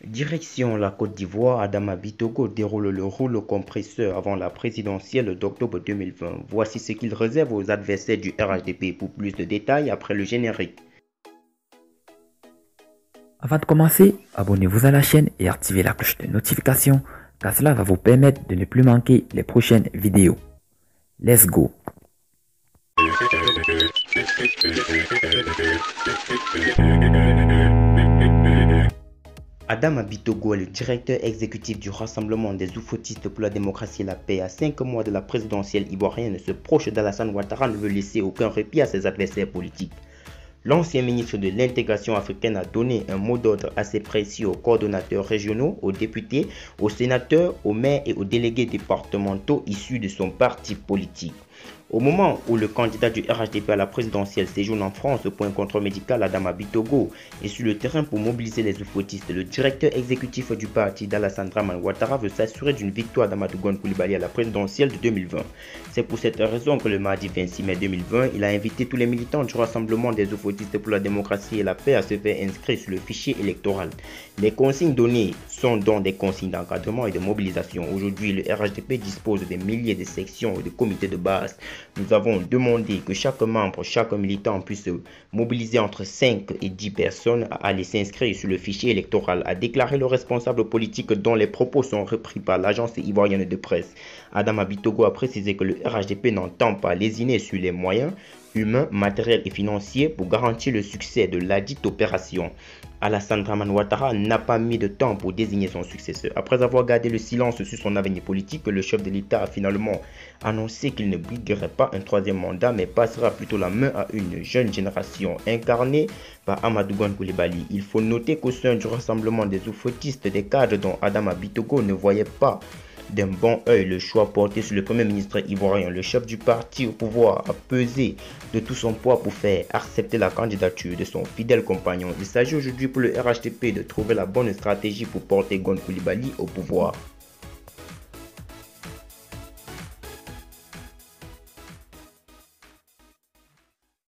Direction la Côte d'Ivoire, Adama Bitogo déroule le rouleau compresseur avant la présidentielle d'octobre 2020. Voici ce qu'il réserve aux adversaires du RHDP. Pour plus de détails après le générique. Avant de commencer, abonnez-vous à la chaîne et activez la cloche de notification car cela va vous permettre de ne plus manquer les prochaines vidéos. Let's go! Adama Bitogo est le directeur exécutif du Rassemblement des Oufoutistes pour la démocratie et la paix. À 5 mois de la présidentielle ivoirienne, ce proche d'Alassane Ouattara ne veut laisser aucun répit à ses adversaires politiques. L'ancien ministre de l'intégration africaine a donné un mot d'ordre assez précis aux coordonnateurs régionaux, aux députés, aux sénateurs, aux maires et aux délégués départementaux issus de son parti politique. Au moment où le candidat du RHDP à la présidentielle séjourne en France pour un contrôle médical, Adama Bitogo est sur le terrain pour mobiliser les oufoutistes. Le directeur exécutif du parti d'Alassane Dramane Ouattara veut s'assurer d'une victoire d'Amadou Gon Coulibaly à la présidentielle de 2020. C'est pour cette raison que le mardi 26 mai 2020, il a invité tous les militants du Rassemblement des oufoutistes pour la démocratie et la paix à se faire inscrire sur le fichier électoral. Les consignes données sont donc des consignes d'encadrement et de mobilisation. Aujourd'hui, le RHDP dispose de milliers de sections et de comités de base. Nous avons demandé que chaque membre, chaque militant puisse mobiliser entre 5 et 10 personnes à aller s'inscrire sur le fichier électoral, a déclaré le responsable politique dont les propos sont repris par l'agence ivoirienne de presse. Adama Bitogo a précisé que le RHDP n'entend pas lésiner sur les moyens humains, matériels et financiers pour garantir le succès de ladite opération. Alassane Dramane Ouattara n'a pas mis de temps pour désigner son successeur. Après avoir gardé le silence sur son avenir politique, le chef de l'État a finalement annoncé qu'il ne briguerait pas un troisième mandat, mais passera plutôt la main à une jeune génération incarnée par Amadou Gon Coulibaly. Il faut noter qu'au sein du Rassemblement des oufoutistes, des cadres dont Adama Bitogo ne voyait pas d'un bon œil le choix porté sur le premier ministre ivoirien. Le chef du parti au pouvoir a pesé de tout son poids pour faire accepter la candidature de son fidèle compagnon. Il s'agit aujourd'hui pour le RHDP de trouver la bonne stratégie pour porter Gon Coulibaly au pouvoir.